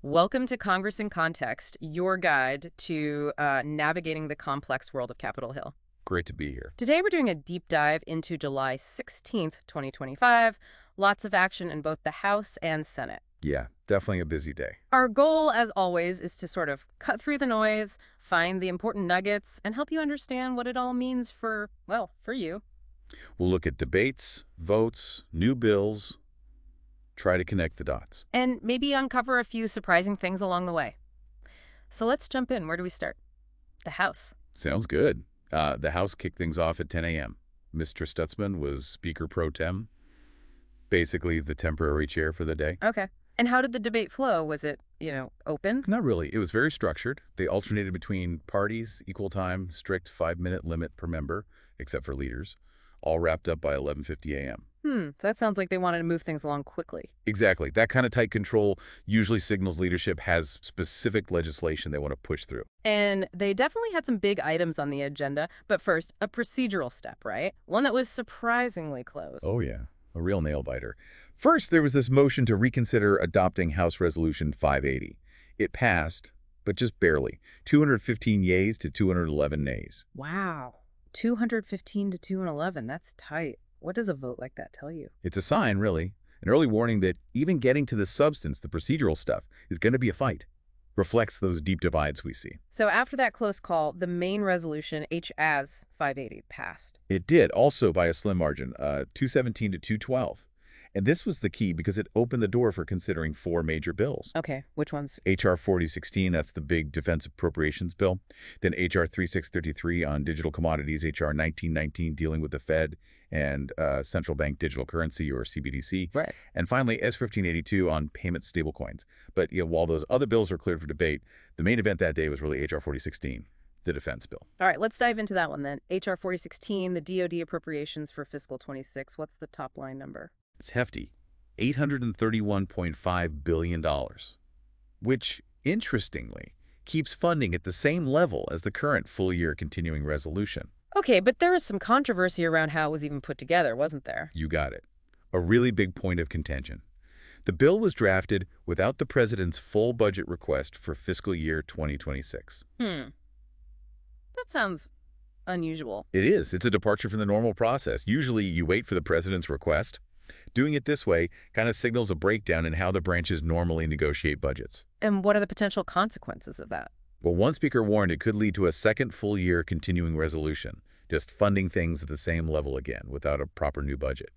Welcome to Congress in Context, your guide to navigating the complex world of Capitol Hill. Great to be here. Today we're doing a deep dive into July 16th, 2025. Lots of action in both the House and Senate. Yeah, definitely a busy day. Our goal, as always, is to sort of cut through the noise, find the important nuggets, and help you understand what it all means for, well, for you. We'll look at debates, votes, new bills, try to connect the dots. And maybe uncover a few surprising things along the way. So let's jump in. Where do we start? The House. Sounds good. The House kicked things off at 10 a.m. Mr. Stutzman was Speaker pro tem, basically the temporary chair for the day. Okay. And how did the debate flow? Was it, open? Not really. It was very structured. They alternated between parties, equal time, strict 5-minute limit per member, except for leaders, all wrapped up by 11:50 a.m. That sounds like they wanted to move things along quickly. Exactly. That kind of tight control usually signals leadership has specific legislation they want to push through. And they definitely had some big items on the agenda. But first, a procedural step, right? One that was surprisingly close. Oh, yeah. A real nail-biter. First, there was this motion to reconsider adopting House Resolution 580. It passed, but just barely. 215 yeas to 211 nays. Wow. 215 to 211. That's tight. What does a vote like that tell you? It's a sign, really. An early warning that even getting to the substance, the procedural stuff, is going to be a fight. Reflects those deep divides we see. So after that close call, the main resolution, H.as. 580, passed. It did, also by a slim margin, 217 to 212. And this was the key because it opened the door for considering 4 major bills. Okay, which ones? H.R. 4016, that's the big defense appropriations bill. Then H.R. 3633 on digital commodities, H.R. 1919 dealing with the Fed and central bank digital currency, or CBDC. Right. And finally, S. 1582 on payment stablecoins. But while those other bills are cleared for debate, the main event that day was really H.R. 4016, the defense bill. All right, let's dive into that one then. H.R. 4016, the DoD appropriations for fiscal 26. What's the top line number? It's hefty, $831.5 billion, which, interestingly, keeps funding at the same level as the current full-year continuing resolution. Okay, but there was some controversy around how it was even put together, wasn't there? You got it. A really big point of contention. The bill was drafted without the president's full budget request for fiscal year 2026. That sounds unusual. It is. It's a departure from the normal process. Usually you wait for the president's request. Doing it this way kind of signals a breakdown in how the branches normally negotiate budgets. And what are the potential consequences of that? Well, one speaker warned it could lead to a second full-year continuing resolution, just funding things at the same level again without a proper new budget.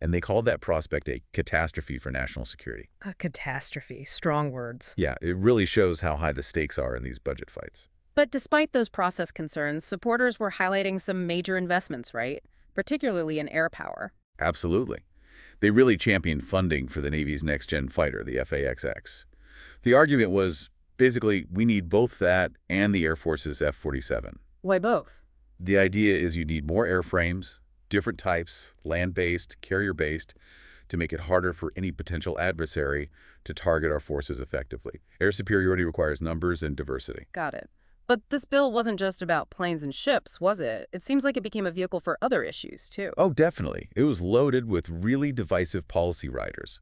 And they called that prospect a catastrophe for national security. A catastrophe. Strong words. Yeah, it really shows how high the stakes are in these budget fights. But despite those process concerns, supporters were highlighting some major investments, right? Particularly in air power. Absolutely. They really championed funding for the Navy's next-gen fighter, the F/A-XX. The argument was, basically, we need both that and the Air Force's F-47. Why both? The idea is you need more airframes, different types, land-based, carrier-based, to make it harder for any potential adversary to target our forces effectively. Air superiority requires numbers and diversity. Got it. But this bill wasn't just about planes and ships, was it? It seems like it became a vehicle for other issues, too. Oh, definitely. It was loaded with really divisive policy riders.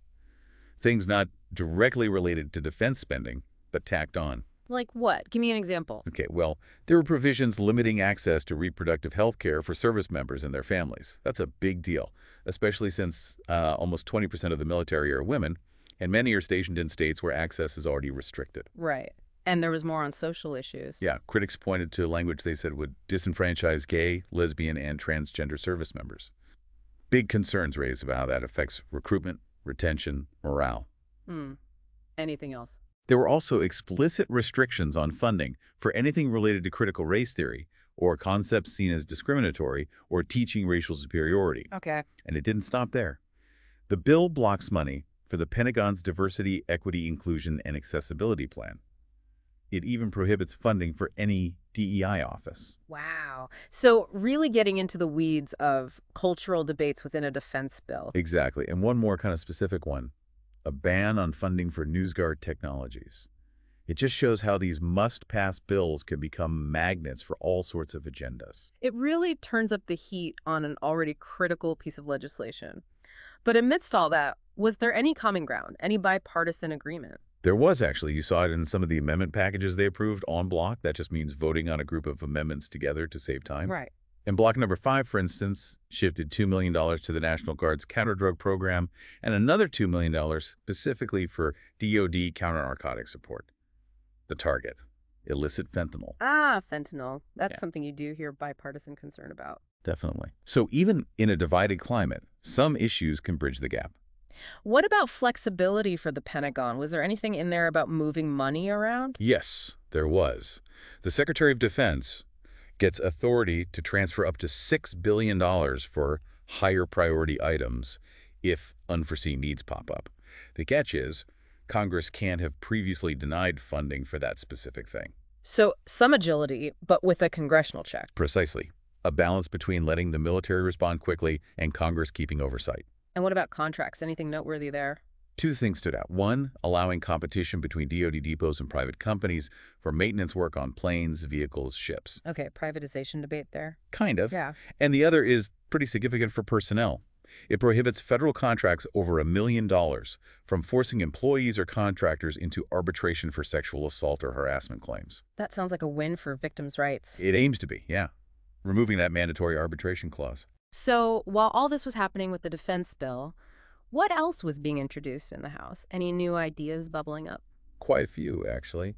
Things not directly related to defense spending, but tacked on. Like what? Give me an example. Okay, well, there were provisions limiting access to reproductive health care for service members and their families. That's a big deal, especially since almost 20% of the military are women, and many are stationed in states where access is already restricted. Right. And there was more on social issues. Yeah, critics pointed to language they said would disenfranchise gay, lesbian, and transgender service members. Big concerns raised about how that affects recruitment, retention, morale. Anything else? There were also explicit restrictions on funding for anything related to critical race theory or concepts seen as discriminatory or teaching racial superiority. Okay. And it didn't stop there. The bill blocks money for the Pentagon's Diversity, Equity, Inclusion, and Accessibility Plan. It even prohibits funding for any DEI office. Wow. So really getting into the weeds of cultural debates within a defense bill. Exactly. And one more kind of specific one, a ban on funding for NewsGuard technologies. It just shows how these must-pass bills can become magnets for all sorts of agendas. It really turns up the heat on an already critical piece of legislation. But amidst all that, was there any common ground, any bipartisan agreement? There was actually. You saw it in some of the amendment packages they approved en bloc. That just means voting on a group of amendments together to save time. Right. And block number 5, for instance, shifted $2 million to the National Guard's counter-drug program and another $2 million specifically for DoD counter-narcotic support. The target, illicit fentanyl. Ah, fentanyl. That's Yeah. something you do hear bipartisan concern about. Definitely. So even in a divided climate, some issues can bridge the gap. What about flexibility for the Pentagon? Was there anything in there about moving money around? Yes, there was. The Secretary of Defense gets authority to transfer up to $6 billion for higher priority items if unforeseen needs pop up. The catch is, Congress can't have previously denied funding for that specific thing. So some agility, but with a congressional check. Precisely. A balance between letting the military respond quickly and Congress keeping oversight. And what about contracts? Anything noteworthy there? 2 things stood out. 1, allowing competition between DoD depots and private companies for maintenance work on planes, vehicles, ships. Okay, privatization debate there. Kind of. Yeah. And the other is pretty significant for personnel. It prohibits federal contracts over $1 million from forcing employees or contractors into arbitration for sexual assault or harassment claims. That sounds like a win for victims' rights. It aims to be, yeah. Removing that mandatory arbitration clause. So while all this was happening with the defense bill, what else was being introduced in the House? Any new ideas bubbling up? Quite a few, actually.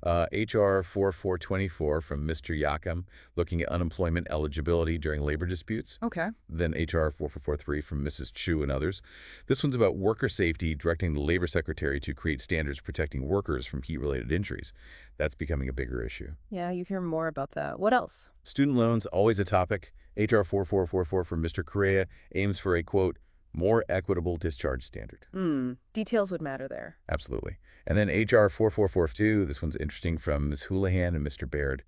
H.R. 4424 from Mr. Yakam, looking at unemployment eligibility during labor disputes. Okay. Then H.R. 4443 from Mrs. Chu and others. This one's about worker safety, directing the Labor Secretary to create standards protecting workers from heat-related injuries. That's becoming a bigger issue. Yeah, you hear more about that. What else? Student loans, always a topic. H.R. 4444 from Mr. Correa aims for a, quote, more equitable discharge standard. Details would matter there. Absolutely. And then H.R. 4442, this one's interesting, from Ms. Houlihan and Mr. Baird.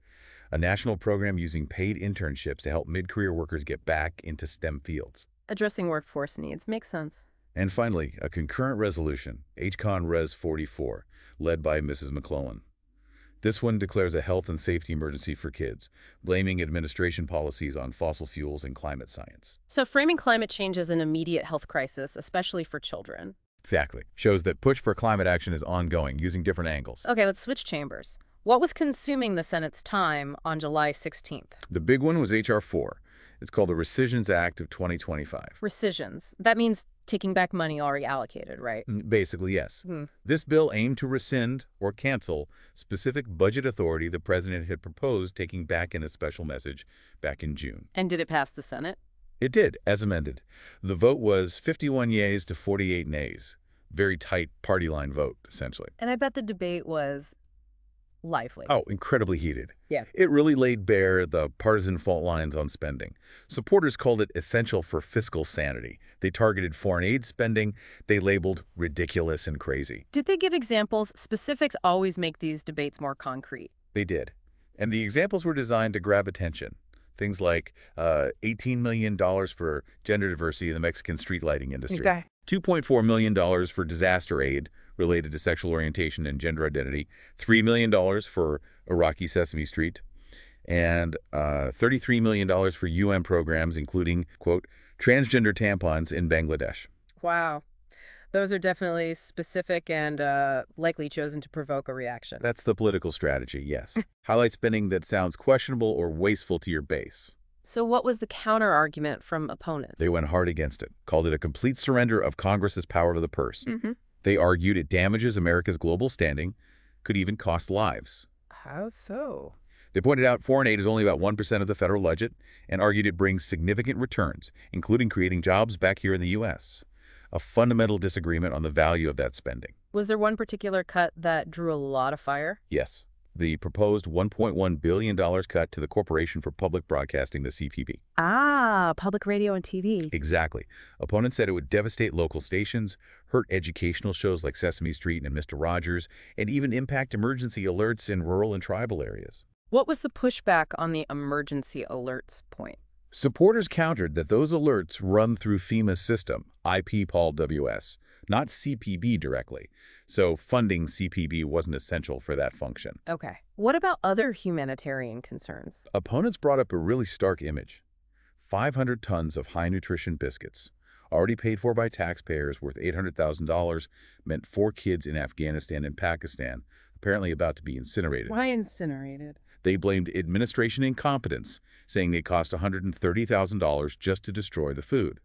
A national program using paid internships to help mid-career workers get back into STEM fields. Addressing workforce needs. Makes sense. And finally, a concurrent resolution, HCON Res 44, led by Mrs. McAllen. This one declares a health and safety emergency for kids, blaming administration policies on fossil fuels and climate science. So framing climate change as an immediate health crisis, especially for children. Exactly. Shows that push for climate action is ongoing, using different angles. Okay, let's switch chambers. What was consuming the Senate's time on July 16th? The big one was H.R. 4. It's called the Rescissions Act of 2025. Rescissions. That means taking back money already allocated, right? Basically, yes. This bill aimed to rescind or cancel specific budget authority the president had proposed taking back in a special message back in June. And did it pass the Senate? It did, as amended. The vote was 51 yeas to 48 nays. Very tight party line vote, essentially. And I bet the debate was lively. Oh, incredibly heated. Yeah. It really laid bare the partisan fault lines on spending. Supporters called it essential for fiscal sanity. They targeted foreign aid spending. They labeled ridiculous and crazy. Did they give examples? Specifics always make these debates more concrete. They did. And the examples were designed to grab attention. Things like $18 million for gender diversity in the Mexican street lighting industry. Okay. $2.4 million for disaster aid related to sexual orientation and gender identity, $3 million for Iraqi Sesame Street, and $33 million for UN programs, including, quote, transgender tampons in Bangladesh. Wow. Those are definitely specific and likely chosen to provoke a reaction. That's the political strategy, yes. Highlight spending that sounds questionable or wasteful to your base. So what was the counter-argument from opponents? They went hard against it, called it a complete surrender of Congress's power to the purse. They argued it damages America's global standing, could even cost lives. How so? They pointed out foreign aid is only about 1% of the federal budget and argued it brings significant returns, including creating jobs back here in the U.S. A fundamental disagreement on the value of that spending. Was there one particular cut that drew a lot of fire? Yes. The proposed $1.1 billion cut to the Corporation for Public Broadcasting, the CPB. Ah, public radio and TV. Exactly. Opponents said it would devastate local stations, hurt educational shows like Sesame Street and Mr. Rogers, and even impact emergency alerts in rural and tribal areas. What was the pushback on the emergency alerts point? Supporters countered that those alerts run through FEMA's system, IPPOL-WS, not CPB directly, so funding CPB wasn't essential for that function. Okay. What about other humanitarian concerns? Opponents brought up a really stark image. 500 tons of high-nutrition biscuits, already paid for by taxpayers worth $800,000, meant 4 kids in Afghanistan and Pakistan, apparently about to be incinerated. Why incinerated? They blamed administration incompetence, saying they cost $130,000 just to destroy the food.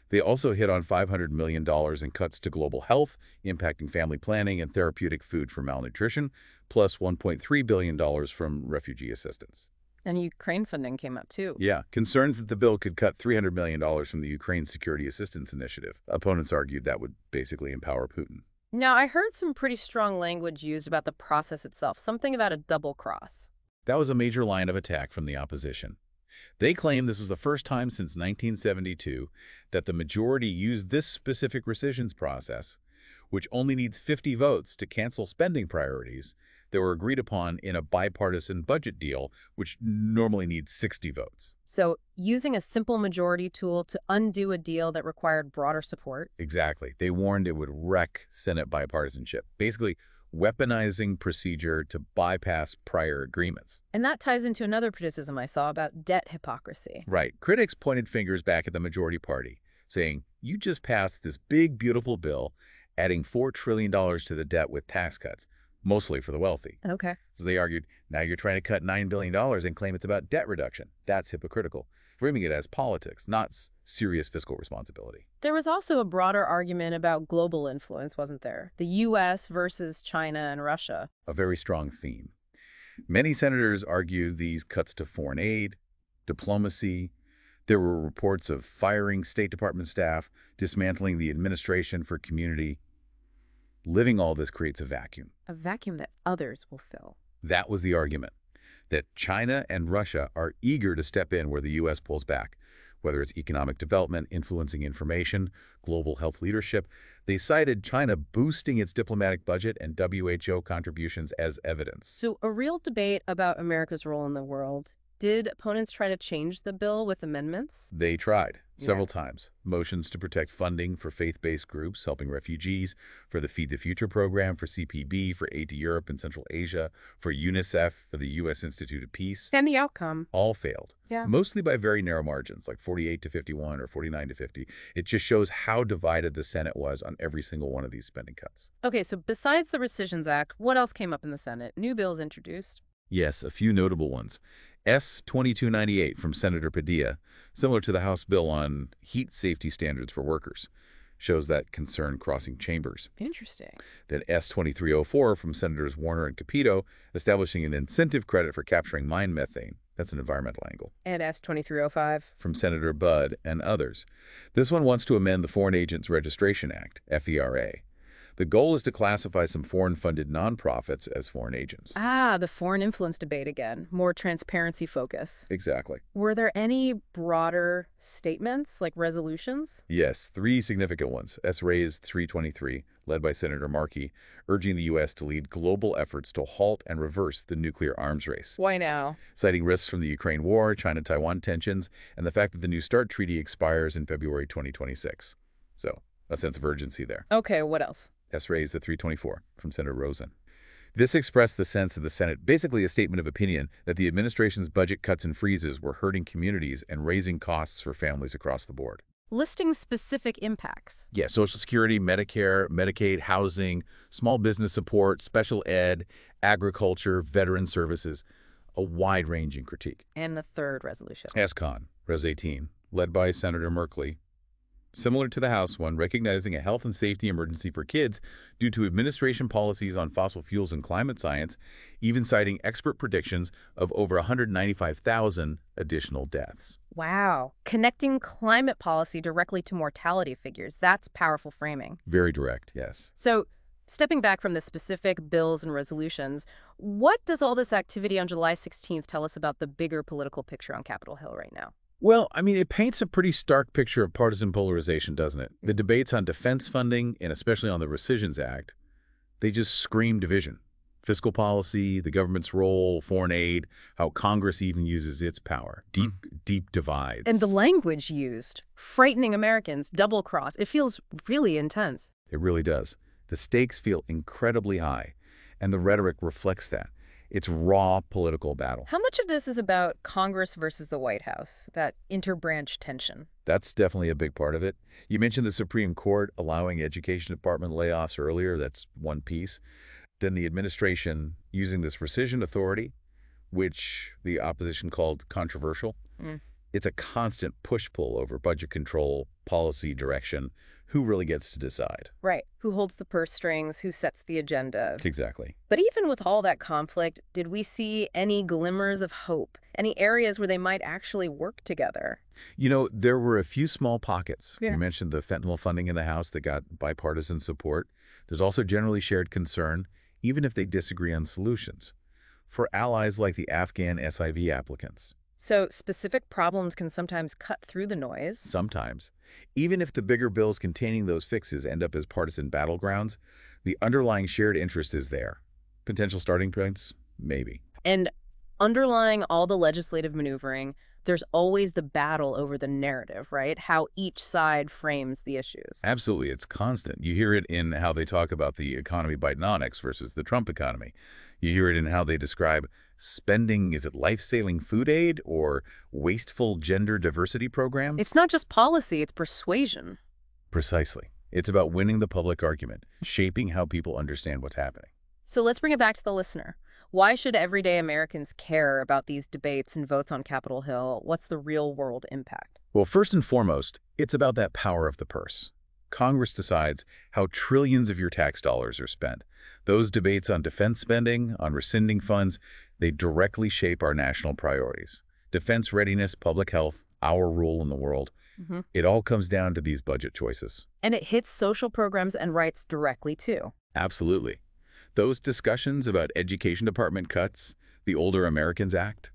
They also hit on $500 million in cuts to global health, impacting family planning and therapeutic food for malnutrition, plus $1.3 billion from refugee assistance. And Ukraine funding came up, too. Yeah, concerns that the bill could cut $300 million from the Ukraine Security Assistance Initiative. Opponents argued that would basically empower Putin. Now, I heard some pretty strong language used about the process itself, something about a double cross. That was a major line of attack from the opposition. They claim this was the first time since 1972 that the majority used this specific rescissions process, which only needs 50 votes to cancel spending priorities that were agreed upon in a bipartisan budget deal, which normally needs 60 votes. So, using a simple majority tool to undo a deal that required broader support? Exactly. They warned it would wreck Senate bipartisanship, basically weaponizing procedure to bypass prior agreements. And that ties into another criticism I saw about debt hypocrisy. Right. Critics pointed fingers back at the majority party, saying, you just passed this big, beautiful bill, adding $4 trillion to the debt with tax cuts, mostly for the wealthy. Okay. So they argued, now you're trying to cut $9 billion and claim it's about debt reduction. That's hypocritical, framing it as politics, not serious fiscal responsibility. There was also a broader argument about global influence, wasn't there? The U.S. versus China and Russia. A very strong theme. Many senators argued these cuts to foreign aid, diplomacy. There were reports of firing State Department staff, dismantling the administration for community. Living all this creates a vacuum. A vacuum that others will fill. That was the argument, that China and Russia are eager to step in where the U.S. pulls back, whether it's economic development, influencing information, global health leadership. They cited China boosting its diplomatic budget and WHO contributions as evidence. So a real debate about America's role in the world. Did opponents try to change the bill with amendments? They tried several times. Motions to protect funding for faith-based groups helping refugees, for the Feed the Future program, for CPB, for aid to Europe and Central Asia, for UNICEF, for the U.S. Institute of Peace. And the outcome? All failed. Yeah. Mostly by very narrow margins, like 48 to 51 or 49 to 50. It just shows how divided the Senate was on every single one of these spending cuts. Okay, so besides the Rescissions Act, what else came up in the Senate? New bills introduced? Yes, a few notable ones. S. 2298 from Senator Padilla, similar to the House bill on heat safety standards for workers, shows that concern crossing chambers. Interesting. Then S. 2304 from Senators Warner and Capito, establishing an incentive credit for capturing mine methane. That's an environmental angle. And S. 2305. From Senator Budd and others. This one wants to amend the Foreign Agents Registration Act, FERA. The goal is to classify some foreign-funded nonprofits as foreign agents. Ah, the foreign influence debate again. More transparency focus. Exactly. Were there any broader statements, like resolutions? Yes, 3 significant ones. S. raised 323, led by Senator Markey, urging the U.S. to lead global efforts to halt and reverse the nuclear arms race. Why now? Citing risks from the Ukraine war, China-Taiwan tensions, and the fact that the New START treaty expires in February 2026. So, a sense of urgency there. Okay, what else? S. raised the 324 from Senator Rosen. This expressed the sense of the Senate, basically a statement of opinion, that the administration's budget cuts and freezes were hurting communities and raising costs for families across the board. Listing specific impacts. Yeah, Social Security, Medicare, Medicaid, housing, small business support, special ed, agriculture, veteran services, a wide-ranging critique. And the third resolution. S-Con, Res 18, led by Senator Merkley. Similar to the House one, recognizing a health and safety emergency for kids due to administration policies on fossil fuels and climate science, even citing expert predictions of over 195,000 additional deaths. Wow. Connecting climate policy directly to mortality figures. That's powerful framing. Very direct, yes. So, stepping back from the specific bills and resolutions, what does all this activity on July 16th tell us about the bigger political picture on Capitol Hill right now? Well, I mean, it paints a pretty stark picture of partisan polarization, doesn't it? The debates on defense funding, and especially on the Rescissions Act, they just scream division. Fiscal policy, the government's role, foreign aid, how Congress even uses its power. Deep divides. And the language used, frightening Americans, double cross, it feels really intense. It really does. The stakes feel incredibly high, and the rhetoric reflects that. It's raw political battle. How much of this is about Congress versus the White House, that interbranch tension? That's definitely a big part of it. You mentioned the Supreme Court allowing education department layoffs earlier. That's one piece. Then the administration using this rescission authority, which the opposition called controversial. Mm. It's a constant push-pull over budget control, policy direction. Who really gets to decide? Right. Who holds the purse strings? Who sets the agenda? Exactly. But even with all that conflict, did we see any glimmers of hope? Any areas where they might actually work together? You know, there were a few small pockets. Yeah. You mentioned the fentanyl funding in the House that got bipartisan support. There's also generally shared concern, even if they disagree on solutions, for allies like the Afghan SIV applicants. So specific problems can sometimes cut through the noise. Sometimes. Even if the bigger bills containing those fixes end up as partisan battlegrounds, the underlying shared interest is there. Potential starting points? Maybe. And underlying all the legislative maneuvering, there's always the battle over the narrative, right? How each side frames the issues. Absolutely. It's constant. You hear it in how they talk about the economy Bidenomics versus the Trump economy. You hear it in how they describe spending, is it life-saving food aid or wasteful gender diversity programs? It's not just policy, it's persuasion. Precisely. It's about winning the public argument, shaping how people understand what's happening. So let's bring it back to the listener. Why should everyday Americans care about these debates and votes on Capitol Hill? What's the real-world impact? Well, first and foremost, it's about that power of the purse. Congress decides how trillions of your tax dollars are spent. Those debates on defense spending, on rescinding funds, they directly shape our national priorities. Defense readiness, public health, our role in the world. It all comes down to these budget choices. And it hits social programs and rights directly, too. Absolutely. Those discussions about education department cuts, the Older Americans Act,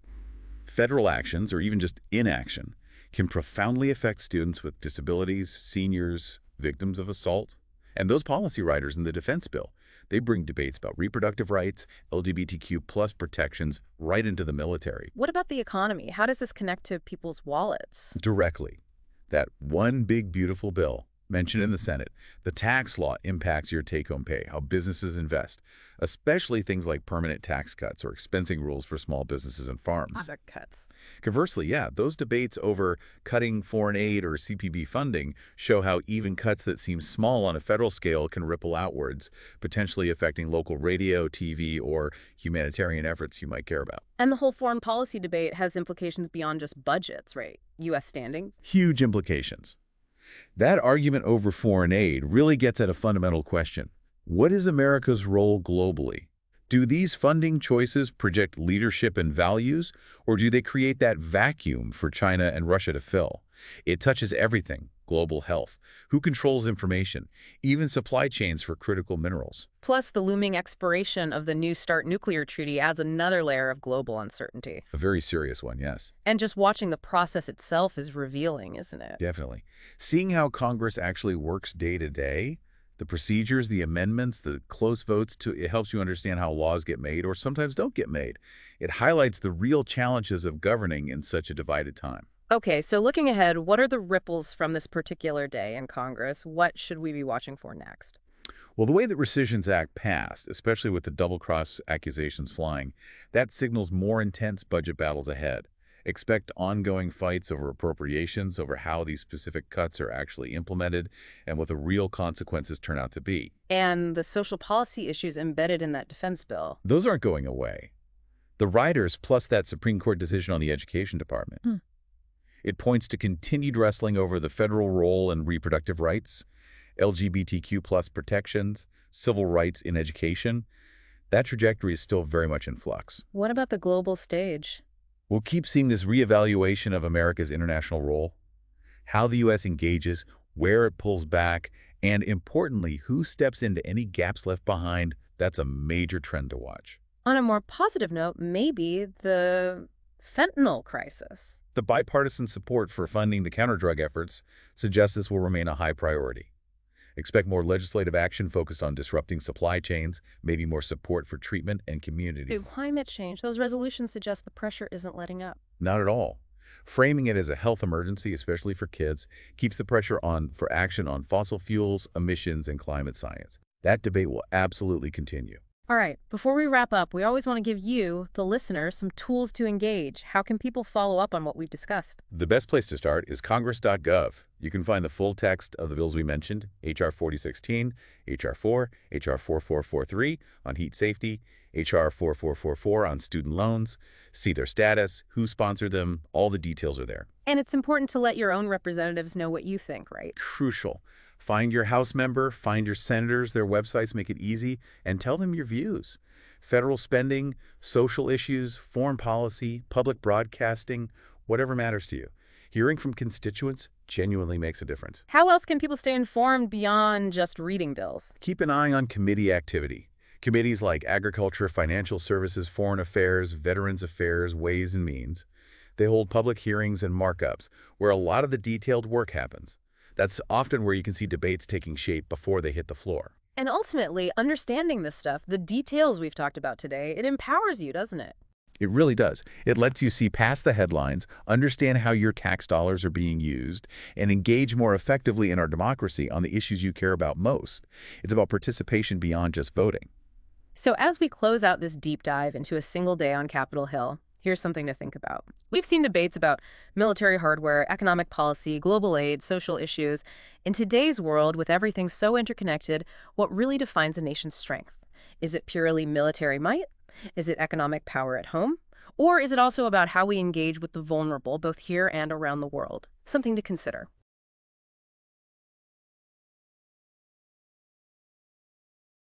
federal actions, or even just inaction, can profoundly affect students with disabilities, seniors, victims of assault. And those policy writers in the defense bill, they bring debates about reproductive rights, LGBTQ+ protections right into the military. What about the economy? How does this connect to people's wallets? Directly. That one big, beautiful bill mentioned in the Senate, the tax law impacts your take-home pay, how businesses invest, especially things like permanent tax cuts or expensing rules for small businesses and farms. Other cuts. Conversely, yeah, those debates over cutting foreign aid or CPB funding show how even cuts that seem small on a federal scale can ripple outwards, potentially affecting local radio, TV, or humanitarian efforts you might care about. And the whole foreign policy debate has implications beyond just budgets, right? U.S. standing? Huge implications. That argument over foreign aid really gets at a fundamental question. What is America's role globally? Do these funding choices project leadership and values, or do they create that vacuum for China and Russia to fill? It touches everything: global health, who controls information, even supply chains for critical minerals. Plus, the looming expiration of the New START nuclear treaty adds another layer of global uncertainty. A very serious one, yes. And just watching the process itself is revealing, isn't it? Definitely. Seeing how Congress actually works day to day, the procedures, the amendments, the close votes, it helps you understand how laws get made or sometimes don't get made. It highlights the real challenges of governing in such a divided time. Okay, so looking ahead, what are the ripples from this particular day in Congress? What should we be watching for next? Well, the way that Rescissions Act passed, especially with the double-cross accusations flying, that signals more intense budget battles ahead. Expect ongoing fights over appropriations, over how these specific cuts are actually implemented, and what the real consequences turn out to be. And the social policy issues embedded in that defense bill. Those aren't going away. The riders, plus that Supreme Court decision on the education department. It points to continued wrestling over the federal role in reproductive rights, LGBTQ+ protections, civil rights in education. That trajectory is still very much in flux. What about the global stage? We'll keep seeing this reevaluation of America's international role, how the U.S. engages, where it pulls back, and importantly, who steps into any gaps left behind. That's a major trend to watch. On a more positive note, maybe the fentanyl crisis. The bipartisan support for funding the counter-drug efforts suggests this will remain a high priority. Expect more legislative action focused on disrupting supply chains, maybe more support for treatment and communities. Climate change, those resolutions suggest the pressure isn't letting up. Not at all. Framing it as a health emergency, especially for kids, keeps the pressure on for action on fossil fuels, emissions, and climate science. That debate will absolutely continue. All right, before we wrap up, we always want to give you, the listener, some tools to engage. How can people follow up on what we've discussed? The best place to start is congress.gov. You can find the full text of the bills we mentioned, H.R. 4016, H.R. 4, H.R. 4443 on heat safety, H.R. 4444 on student loans, see their status, who sponsored them, all the details are there. And it's important to let your own representatives know what you think, right? Crucial. Find your House member, find your senators, their websites make it easy, and tell them your views. Federal spending, social issues, foreign policy, public broadcasting, whatever matters to you. Hearing from constituents genuinely makes a difference. How else can people stay informed beyond just reading bills? Keep an eye on committee activity. Committees like Agriculture, Financial Services, Foreign Affairs, Veterans Affairs, Ways and Means. They hold public hearings and markups where a lot of the detailed work happens. That's often where you can see debates taking shape before they hit the floor. And ultimately, understanding this stuff, the details we've talked about today, it empowers you, doesn't it? It really does. It lets you see past the headlines, understand how your tax dollars are being used, and engage more effectively in our democracy on the issues you care about most. It's about participation beyond just voting. So as we close out this deep dive into a single day on Capitol Hill, here's something to think about. We've seen debates about military hardware, economic policy, global aid, social issues. In today's world, with everything so interconnected, what really defines a nation's strength? Is it purely military might? Is it economic power at home? Or is it also about how we engage with the vulnerable, both here and around the world? Something to consider.